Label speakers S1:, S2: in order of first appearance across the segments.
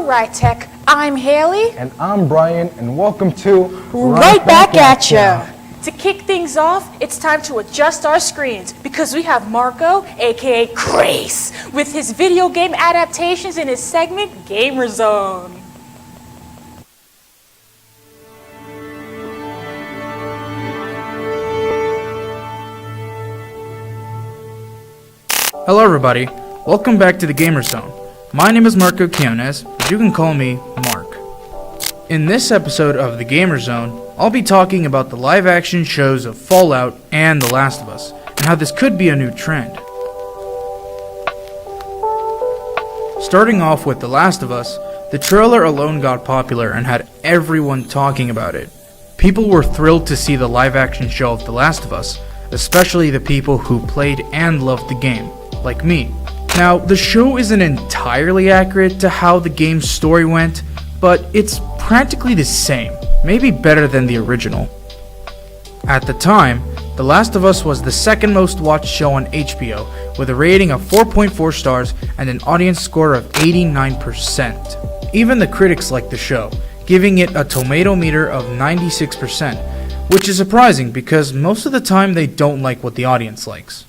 S1: Right Tech. I'm Haley.
S2: And I'm Brian, and welcome to
S1: Wright Back At Ya. To kick things off, it's time to adjust our screens because we have Marco, aka Grace, with his video game adaptations in his segment Gamer Zone.
S3: Hello everybody, welcome back to the Gamer Zone. My name is Marco Quiones, but you can call me Mark. In this episode of the Gamer Zone, I'll be talking about the live-action shows of Fallout and The Last of Us, and how this could be a new trend. Starting off with The Last of Us, the trailer alone got popular and had everyone talking about it. People were thrilled to see the live-action show of The Last of Us, especially the people who played and loved the game, like me. Now, the show isn't entirely accurate to how the game's story went, but it's practically the same, maybe better than the original. At the time, The Last of Us was the second most watched show on HBO, with a rating of 4.4 stars and an audience score of 89%. Even the critics liked the show, giving it a tomato meter of 96%, which is surprising because most of the time they don't like what the audience likes.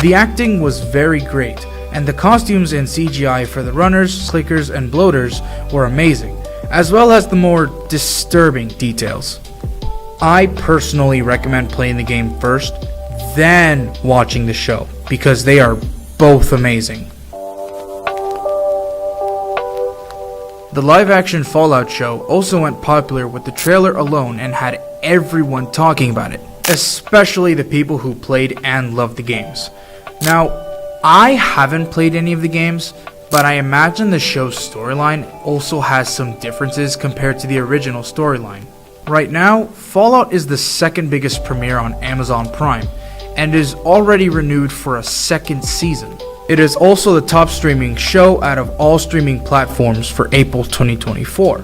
S3: The acting was very great, and the costumes and CGI for the runners, slickers, and bloaters were amazing, as well as the more disturbing details. I personally recommend playing the game first, then watching the show, because they are both amazing. The live-action Fallout show also went popular with the trailer alone and had everyone talking about it, especially the people who played and loved the games. Now, I haven't played any of the games, but I imagine the show's storyline also has some differences compared to the original storyline. Right now, Fallout is the second biggest premiere on Amazon Prime, and is already renewed for a second season. It is also the top streaming show out of all streaming platforms for April 2024,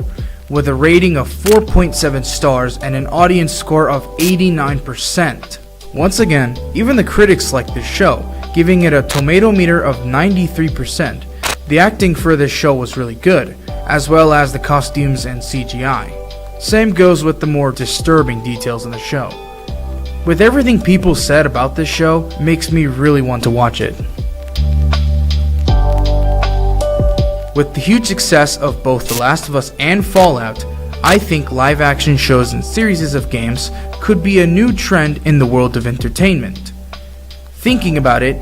S3: with a rating of 4.7 stars and an audience score of 89%. Once again, even the critics liked this show, giving it a tomato meter of 93%. The acting for this show was really good, as well as the costumes and CGI. Same goes with the more disturbing details in the show. With everything people said about this show, makes me really want to watch it. With the huge success of both The Last of Us and Fallout, I think live-action shows and series of games could be a new trend in the world of entertainment. Thinking about it,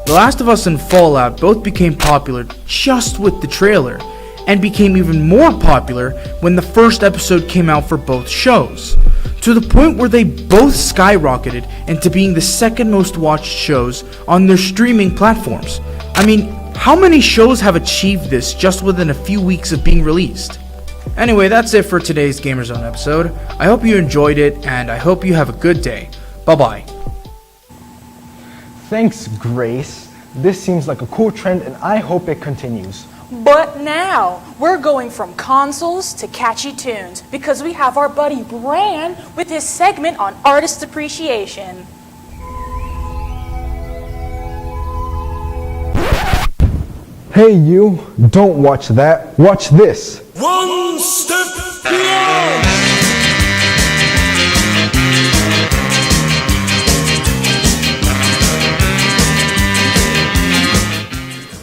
S3: The Last of Us and Fallout both became popular just with the trailer, and became even more popular when the first episode came out for both shows, to the point where they both skyrocketed into being the second most watched shows on their streaming platforms. I mean, how many shows have achieved this just within a few weeks of being released? Anyway, that's it for today's Gamer Zone episode. I hope you enjoyed it, and I hope you have a good day. Bye-bye.
S2: Thanks, Grace. This seems like a cool trend, and I hope it continues.
S1: But now, we're going from consoles to catchy tunes because we have our buddy Bran with his segment on artist appreciation.
S2: Hey you, don't watch that, watch this.
S4: One step beyond.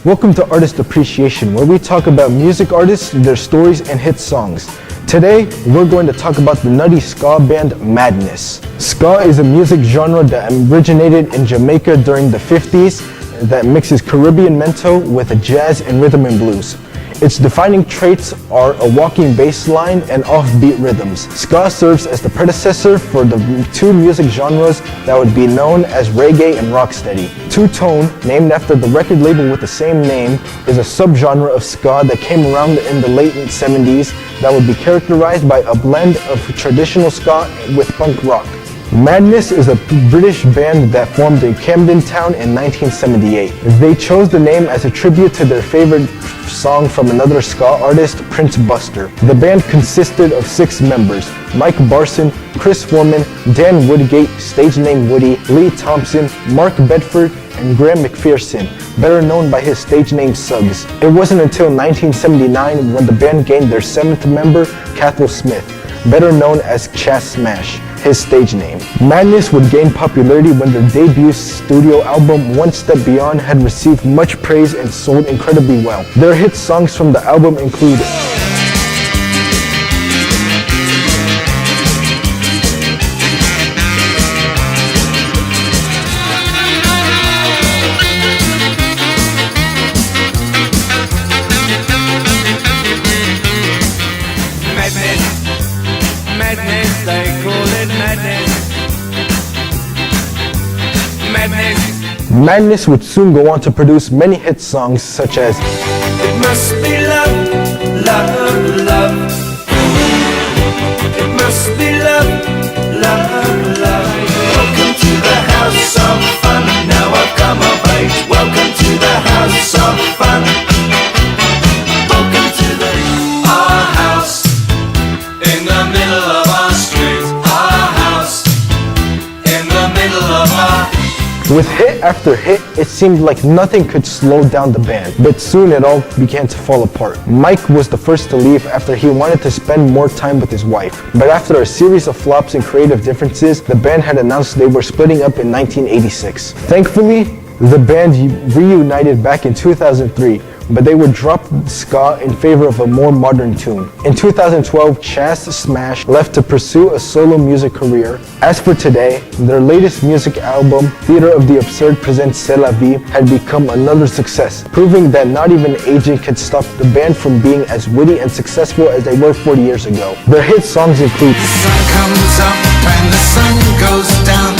S2: Welcome to Artist Appreciation, where we talk about music artists, their stories, and hit songs. Today, we're going to talk about the nutty ska band Madness. Ska is a music genre that originated in Jamaica during the 50s that mixes Caribbean mento with jazz and rhythm and blues. Its defining traits are a walking bass line and offbeat rhythms. Ska serves as the predecessor for the two music genres that would be known as reggae and rocksteady. Two-tone, named after the record label with the same name, is a subgenre of ska that came around in the late 70s that would be characterized by a blend of traditional ska with punk rock. Madness is a British band that formed in Camden Town in 1978. They chose the name as a tribute to their favorite song from another ska artist, Prince Buster. The band consisted of 6 members: Mike Barson, Chris Foreman, Dan Woodgate, stage name Woody, Lee Thompson, Mark Bedford, and Graham McPherson, better known by his stage name Suggs. It wasn't until 1979 when the band gained their 7th member, Cathal Smith, better known as Chas Smash, his stage name. Madness would gain popularity when their debut studio album One Step Beyond had received much praise and sold incredibly well. Their hit songs from the album include
S4: Madness, they call it madness. Madness.
S2: Madness would soon go on to produce many hit songs such as
S4: It must be love, love, love. It must be love, love, love. Welcome to the house of fun. Now I've come of age. Welcome to the house of fun. Welcome to our house in the middle of our street. Our house in the middle of our.
S2: With hit after hit, it seemed like nothing could slow down the band, but soon it all began to fall apart. Mike was the first to leave after he wanted to spend more time with his wife. But after a series of flops and creative differences, the band had announced they were splitting up in 1986. Thankfully, the band reunited back in 2003, but they would drop ska in favor of a more modern tune. In 2012, Chas Smash left to pursue a solo music career. As for today, their latest music album, Theater of the Absurd Presents C'est la Vie, had become another success, proving that not even aging could stop the band from being as witty and successful as they were 40 years ago. Their hit songs include
S5: The sun comes up and the sun goes down.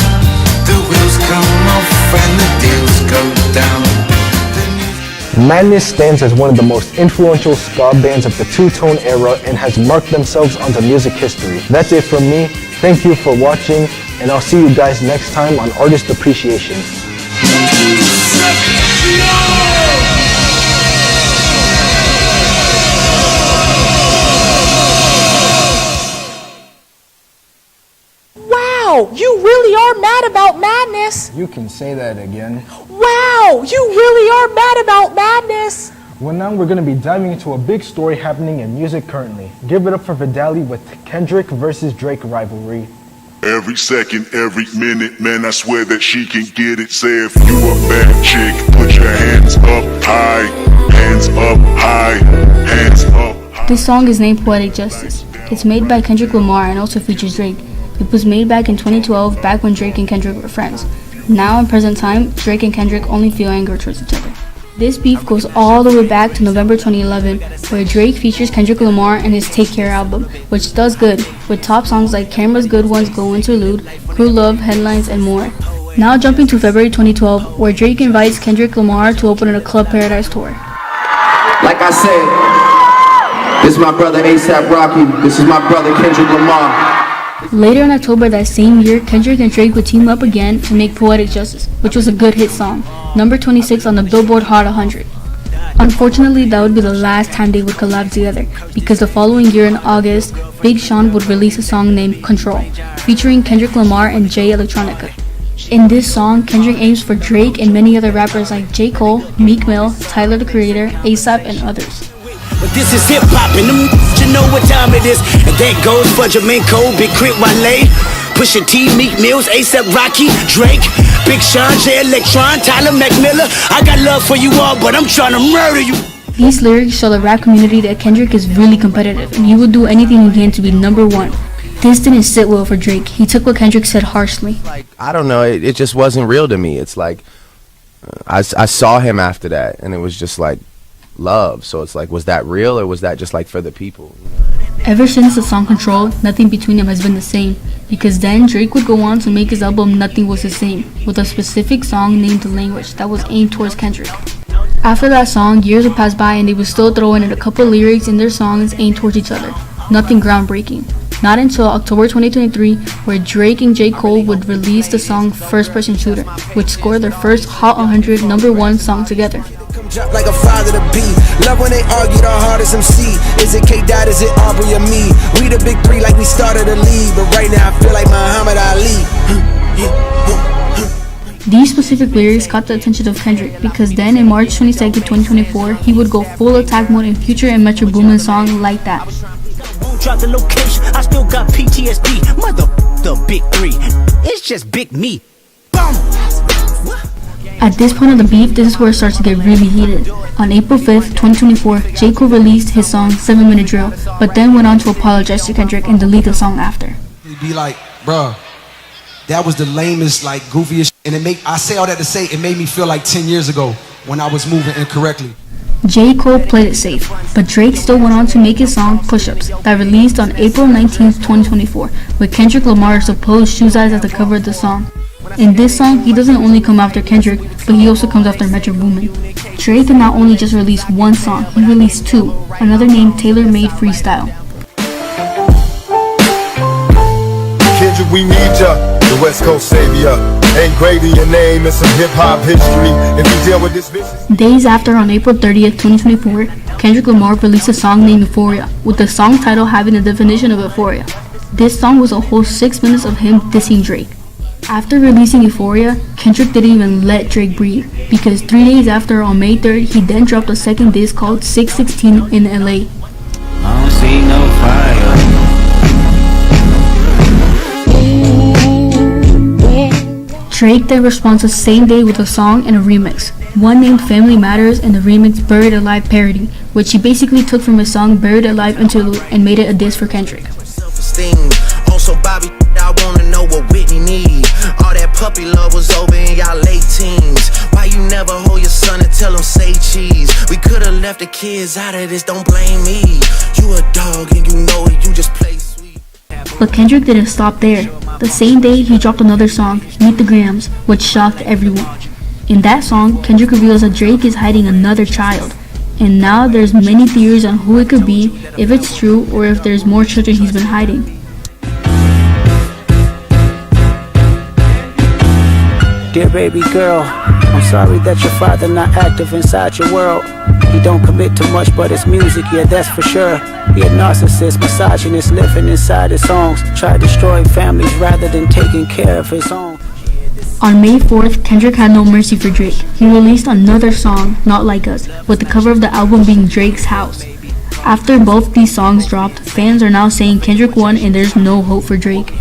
S5: The wheels come off and the deals go down.
S2: Madness stands as one of the most influential ska bands of the two-tone era and has marked themselves onto music history. That's it from me. Thank you for watching, and I'll see you guys next time on Artist Appreciation.
S1: Wow, you really are mad about Madness.
S2: You can say that again.
S1: Wow, you really are mad about Madness.
S2: Well, now we're going to be diving into a big story happening in music currently. Give it up for Vidali with Kendrick versus Drake rivalry.
S6: Every second, every minute, man, I swear that she can get it. Say if you a bad chick, put your hands up high, hands up high, hands up high.
S7: This song is named Poetic Justice. It's made by Kendrick Lamar and also features Drake. It was made back in 2012, back when Drake and Kendrick were friends. Now in present time, Drake and Kendrick only feel anger towards each other. This beef goes all the way back to November 2011, where Drake features Kendrick Lamar in his Take Care album, which does good, with top songs like Camera's Good Ones Go Interlude, Crew Love, Headlines, and more. Now jumping to February 2012, where Drake invites Kendrick Lamar to open a Club Paradise tour.
S8: Like I said, this is my brother A$AP Rocky, this is my brother Kendrick Lamar.
S7: Later in October that same year, Kendrick and Drake would team up again and make Poetic Justice, which was a good hit song, number 26 on the Billboard Hot 100. Unfortunately, that would be the last time they would collab together, because the following year in August, Big Sean would release a song named Control, featuring Kendrick Lamar and Jay Electronica. In this song, Kendrick aims for Drake and many other rappers like J. Cole, Meek Mill, Tyler the Creator, A$AP, and others.
S9: But this is hip hop and them you know what time it is. And that goes for Jamaica, Big Crit Wale, Pusha T, Meek Mills, A$AP Rocky, Drake, Big Sean, Jay Electron, Tyler McMillan. I got love for you all, but I'm trying to murder you.
S7: These lyrics show the rap community that Kendrick is really competitive and he will do anything he can to be number one. This didn't sit well for Drake. He took what Kendrick said harshly.
S10: I don't know, it just wasn't real to me. It's like, I saw him after that and it was just like, love. So it's like, was that real or was that just like for the people?
S7: Ever since the song Control, nothing between them has been the same, because then Drake would go on to make his album Nothing Was the Same, with a specific song named Language that was aimed towards Kendrick. After that song, years would pass by and they would still throw in a couple lyrics in their songs aimed towards each other. Nothing groundbreaking. Not until October 2023, where Drake and J. Cole would release the song First Person Shooter, which scored their first Hot 100 #1 song together.
S5: Drop like a father to be. Love when they argue the hardest MC. Is it K-Dot, is it Aubrey or me? We the big three like we started a league, but right now I feel like Muhammad Ali.
S7: These specific lyrics caught the attention of Kendrick because then in March 22nd, 2024, he would go full attack mode in Future and Metro Boomin's song Like That.
S9: Won't drop the location, I still got PTSD. Mother the big three. It's just big me. Boom!
S7: At this point of the beef, this is where it starts to get really heated. On April 5th, 2024, J. Cole released his song 7 Minute Drill, but then went on to apologize to Kendrick and delete the song after.
S11: He'd be like, bruh, that was the lamest, like, goofiest, and I say all that to say, it made me feel like 10 years ago when I was moving incorrectly.
S7: J. Cole played it safe, but Drake still went on to make his song Push Ups, that released on April 19th, 2024, with Kendrick Lamar's supposed Shoes Eyes at the cover of the song. In this song, he doesn't only come after Kendrick, but he also comes after Metro Boomin. Drake did not only just release one song, he released two, another named Tailor Made Freestyle.
S12: Kendrick, we need ya, the West Coast savior. Engraving your name in some hip-hop history. If you deal with this vicious...
S7: Days after, on April 30th, 2024, Kendrick Lamar released a song named Euphoria, with the song title having the definition of euphoria. This song was a whole 6 minutes of him dissing Drake. After releasing Euphoria, Kendrick didn't even let Drake breathe, because 3 days after, on May 3rd, he then dropped a second diss called 616 in LA.
S9: I don't see no fire.
S7: Drake then responds the same day with a song and a remix, one named Family Matters and the remix Buried Alive Parody, which he basically took from his song Buried Alive and made it a diss for Kendrick.
S9: Self-esteem. Also, Bobby, I wanna know what Whitney need. All that puppy love was over in y'all late teens. Why you never hold your son and tell him say cheese? We could've left the kids out of this, don't blame me. You a dog and you know it, you just play sweet.
S7: But Kendrick didn't stop there. The same day, he dropped another song, Meet the Grams, which shocked everyone. In that song, Kendrick reveals that Drake is hiding another child. And now there's many theories on who it could be, if it's true, or if there's more children he's been hiding.
S13: Dear baby girl, I'm sorry that your father not active inside your world. He don't commit to much, but it's music, yeah, that's for sure. He a narcissist, misogynist, living inside his songs. Try destroying families rather than taking care of his own.
S7: On May 4th, Kendrick had no mercy for Drake. He released another song, Not Like Us, with the cover of the album being Drake's House. After both these songs dropped, fans are now saying Kendrick won and there's no hope for Drake.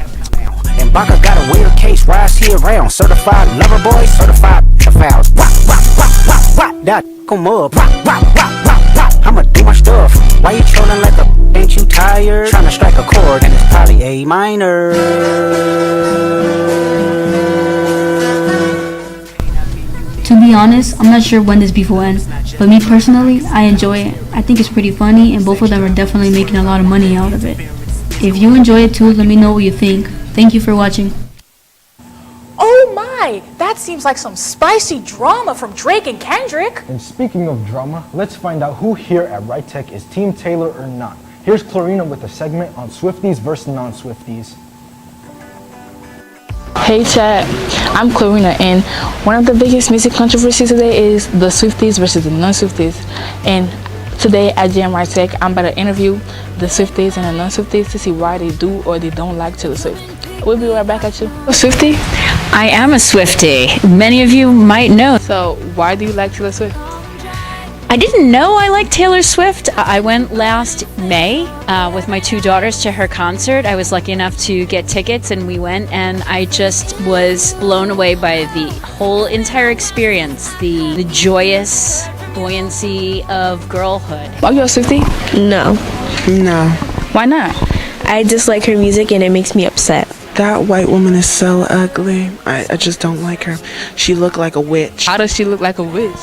S13: And Baka got a weird case, why is he around? Certified lover boy, certified fouls. Wop, wop, wop, wop, wop. That come up. Wop, wop, wop, wop, wop. I'ma do my stuff. Why you trolling like a ain't you tired? Trying to strike a chord and it's probably A minor.
S7: To be honest, I'm not sure when this beef will end, but me personally, I enjoy it. I think it's pretty funny and both of them are definitely making a lot of money out of it. If you enjoy it too, let me know what you think. Thank you for watching.
S1: Oh my, that seems like some spicy drama from Drake and Kendrick.
S2: And speaking of drama, let's find out who here at Wright Tech is Team Taylor or not. Here's Clarina with a segment on Swifties versus non-Swifties.
S14: Hey chat, I'm Clarina, and one of the biggest music controversies today is the Swifties versus the non-Swifties. And today at Jam Wright Tech, I'm about to interview the Swifties and the non-Swifties to see why they do or they don't like Taylor Swift. We'll be right back at you. A Swiftie?
S15: I am a Swiftie. Many of you might know.
S14: So why do you like Taylor Swift?
S15: I didn't know I liked Taylor Swift. I went last May with my two daughters to her concert. I was lucky enough to get tickets and we went, and I just was blown away by the whole entire experience, the joyous buoyancy of girlhood.
S14: Are you a Swiftie?
S16: No.
S14: Why not?
S16: I dislike her music and it makes me upset.
S17: That white woman is so ugly. I just don't like her. She looked like a witch.
S14: How does she look like a witch?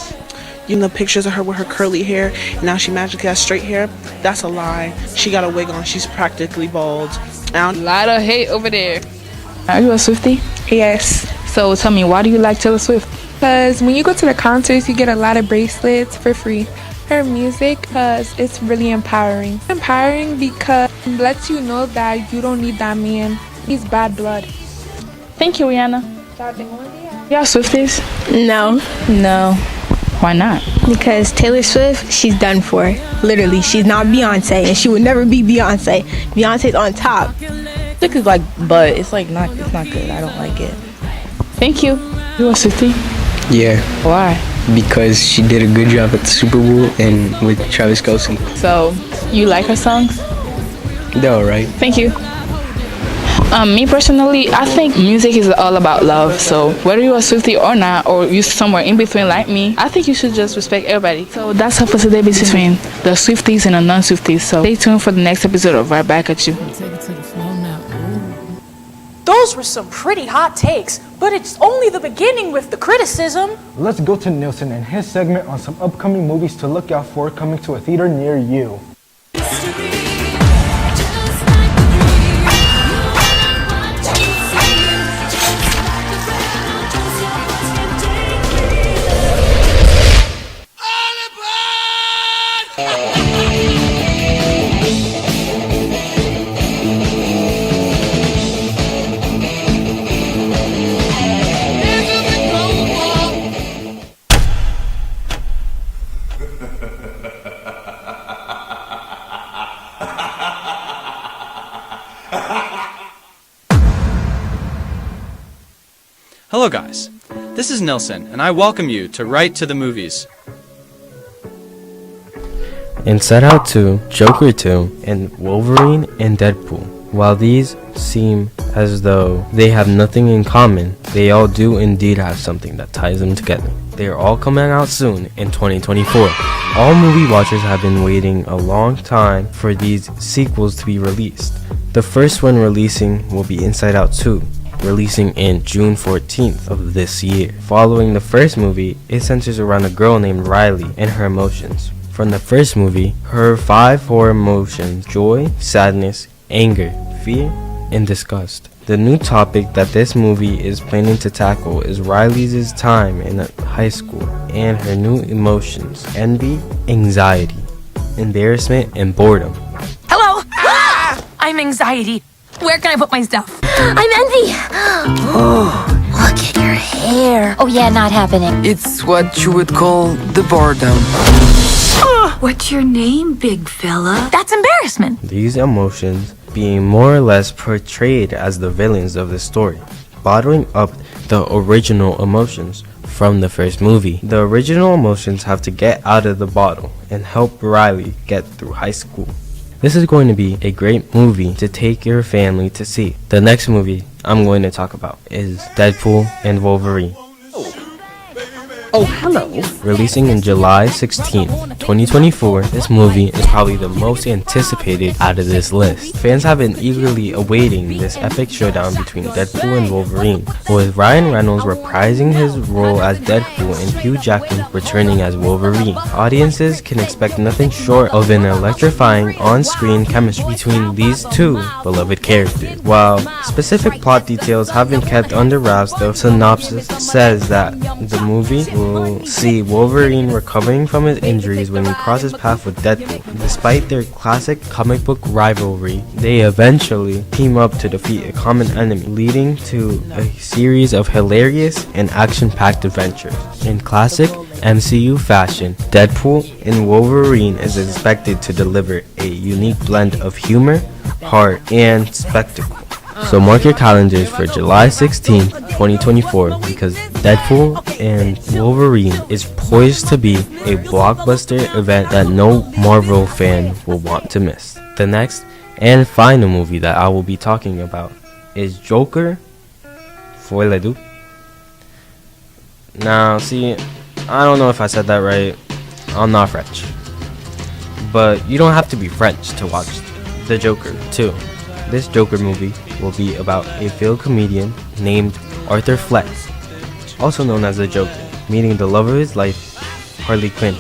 S17: You know, pictures of her with her curly hair, and now she magically has straight hair. That's a lie. She got a wig on. She's practically bald.
S14: A lot of hate over there. Are you a Swiftie?
S18: Yes.
S14: So tell me, why do you like Taylor Swift?
S18: Because when you go to the concerts, you get a lot of bracelets for free. Her music, because it's really empowering. Empowering because it lets you know that you don't need that man. He's bad blood.
S14: Thank you, Rihanna. Y'all Swifties?
S16: No.
S14: Why not?
S16: Because Taylor Swift, she's done for. Literally, she's not Beyonce, and she would never be Beyonce. Beyonce's on top.
S19: Music is like, but it's like not good. I don't like it.
S14: Thank you. You a Swiftie?
S19: Yeah.
S14: Why?
S19: Because she did a good job at the Super Bowl and with Travis Kelce.
S14: So, you like her songs?
S19: They're alright.
S14: Thank you. Me personally, I think music is all about love. So whether you're a Swiftie or not, or you're somewhere in between like me, I think you should just respect everybody. So that's how for today between the Swifties and the non-Swifties. So stay tuned for the next episode of Right Back At You.
S1: Those were some pretty hot takes, but it's only the beginning with the criticism.
S2: Let's go to Nilsson and his segment on some upcoming movies to look out for coming to a theater near you.
S20: Hello guys, this is Nilsson, and I welcome you to Write to the Movies.
S21: Inside Out 2, Joker 2, and Wolverine and Deadpool. While these seem as though they have nothing in common, they all do indeed have something that ties them together. They are all coming out soon in 2024. All movie watchers have been waiting a long time for these sequels to be released. The first one releasing will be Inside Out 2, releasing in June 14th of this year. Following the first movie, it centers around a girl named Riley and her emotions. From the first movie, her 5 core emotions: joy, sadness, anger, fear, and disgust. The new topic that this movie is planning to tackle is Riley's time in high school and her new emotions: envy, anxiety, embarrassment, and boredom.
S22: Hello! I'm anxiety. Where can I put my stuff? I'm envy. Oh, look at your hair. Oh yeah, not happening.
S23: It's what you would call the boredom.
S22: What's your name, big fella? That's embarrassment.
S21: These emotions being more or less portrayed as the villains of the story, bottling up the original emotions from the first movie. The original emotions have to get out of the bottle and help Riley get through high school. This is going to be a great movie to take your family to see. The next movie I'm going to talk about is Deadpool and Wolverine.
S24: Oh, hello.
S21: Releasing in July 16, 2024, this movie is probably the most anticipated out of this list. Fans have been eagerly awaiting this epic showdown between Deadpool and Wolverine, with Ryan Reynolds reprising his role as Deadpool and Hugh Jackman returning as Wolverine. Audiences can expect nothing short of an electrifying on-screen chemistry between these two beloved characters. While specific plot details have been kept under wraps, the synopsis says that the movie will see Wolverine recovering from his injuries when he crosses paths with Deadpool. Despite their classic comic book rivalry, they eventually team up to defeat a common enemy, leading to a series of hilarious and action-packed adventures. In classic MCU fashion, Deadpool and Wolverine is expected to deliver a unique blend of humor, heart, and spectacle. So mark your calendars for July 16th, 2024, because Deadpool and Wolverine is poised to be a blockbuster event that no Marvel fan will want to miss. The next and final movie that I will be talking about is Joker Foiledu. Now, see, I don't know if I said that right. I'm not French. But you don't have to be French to watch The Joker too. This Joker movie will be about a failed comedian named Arthur Fleck, also known as the Joker, meeting the love of his life, Harley Quinn.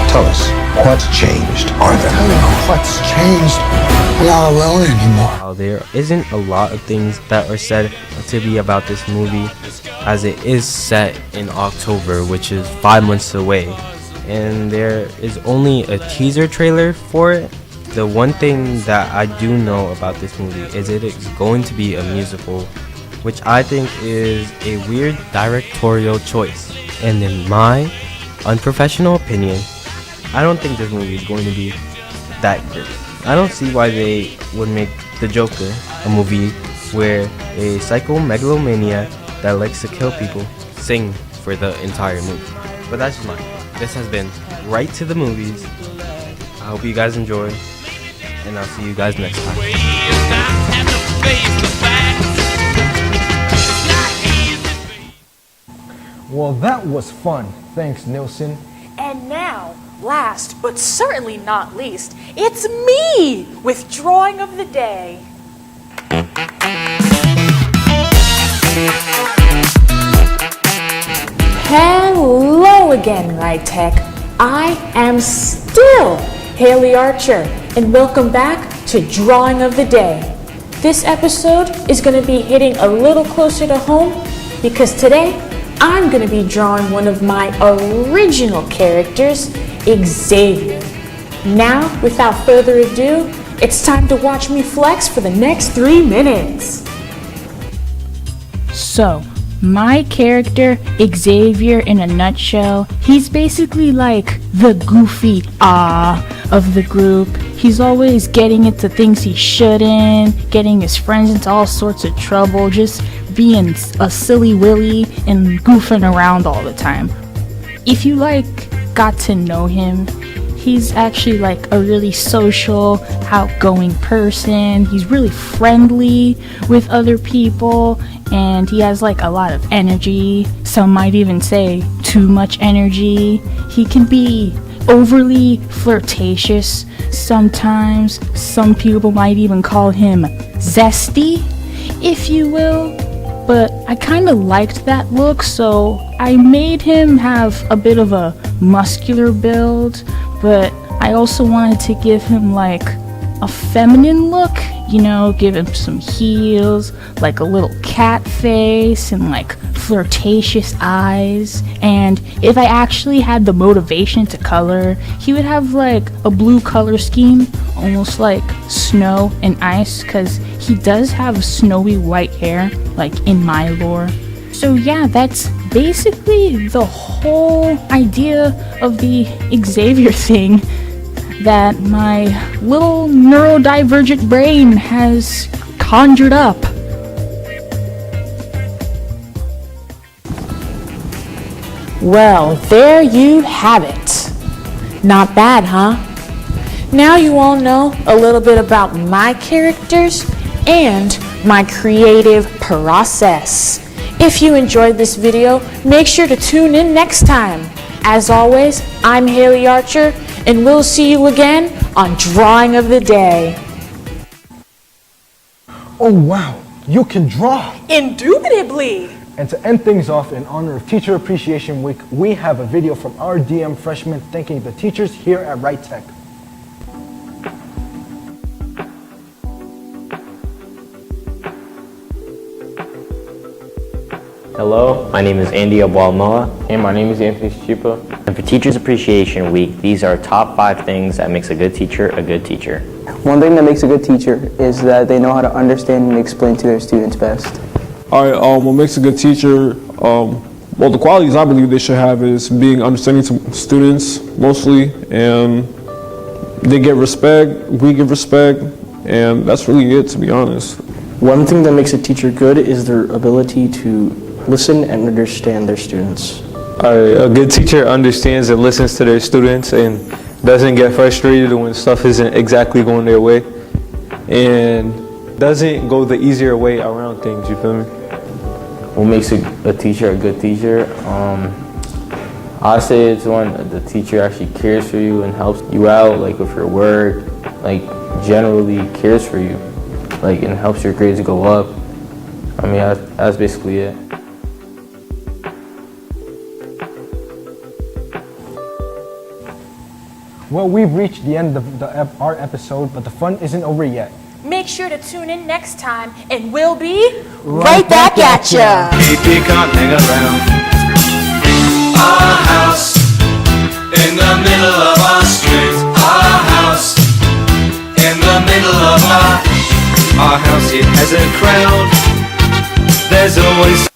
S25: Tell us, what's changed, Arthur? Tell me what's changed. We're not alone anymore.
S21: While there isn't a lot of things that are said to be about this movie, as it is set in October, which is 5 months away, and there is only a teaser trailer for it. The one thing that I do know about this movie is it is going to be a musical, which I think is a weird directorial choice. And in my unprofessional opinion, I don't think this movie is going to be that great. I don't see why they would make The Joker a movie where a psychomegalomaniac that likes to kill people sing for the entire movie. But that's just mine. This has been Right to the Movies. I hope you guys enjoy, and I'll see you guys next time.
S2: Well, that was fun. Thanks, Nilsson.
S1: And now, last but certainly not least, it's me with Drawing of the Day. Hello again, Wright Tech. I am still Haley Archer, and welcome back to Drawing of the Day. This episode is going to be hitting a little closer to home because today I'm going to be drawing one of my original characters, Xavier. Now, without further ado, it's time to watch me flex for the next 3 minutes.
S3: So, my character, Xavier, in a nutshell, he's basically like the goofy of the group. He's always getting into things he shouldn't, getting his friends into all sorts of trouble, just being a silly willy and goofing around all the time. If you got to know him, he's actually a really social, outgoing person. He's really friendly with other people, and he has a lot of energy. Some might even say too much energy. He can be overly flirtatious sometimes. Some people might even call him zesty, if you will. But I kind of liked that look, so I made him have a bit of a muscular build, but I also wanted to give him a feminine look, give him some heels, a little cat face, and flirtatious eyes. And if I actually had the motivation to color, he would have a blue color scheme, almost like snow and ice, because he does have snowy white hair, in my lore. So yeah, that's basically the whole idea of the Xavier thing that my little neurodivergent brain has conjured up.
S1: Well, there you have it. Not bad, huh? Now you all know a little bit about my characters and my creative process. If you enjoyed this video, make sure to tune in next time. As always, I'm Haley Archer, and we'll see you again on Drawing of the Day.
S2: Oh wow, you can draw!
S1: Indubitably!
S2: And to end things off in honor of Teacher Appreciation Week, we have a video from our DM freshmen thanking the teachers here at Wright Tech.
S4: Hello, my name is Andy Abualmoa. And my name is Anthony Chipa. And for Teachers Appreciation Week, these are top 5 things that makes a good teacher a good teacher.
S19: One thing that makes a good teacher is that they know how to understand and explain to their students best.
S6: All right, what makes a good teacher, well, the qualities I believe they should have is being understanding to students mostly, and they get respect, we give respect, and that's really it, to be honest.
S19: One thing that makes a teacher good is their ability to listen and understand their students.
S8: A good teacher understands and listens to their students and doesn't get frustrated when stuff isn't exactly going their way, and doesn't go the easier way around things, you feel me?
S4: What makes a teacher a good teacher? I'd say it's when the teacher actually cares for you and helps you out, with your work, generally cares for you, and helps your grades go up. I mean, that's basically it.
S2: Well, we've reached the end of our episode, but the fun isn't over yet.
S1: Make sure to tune in next time, and we'll be right back at ya.
S5: Keep your can't hang around. Our house in the middle of our street. Our house in the middle of our house. It has a crowd. There's always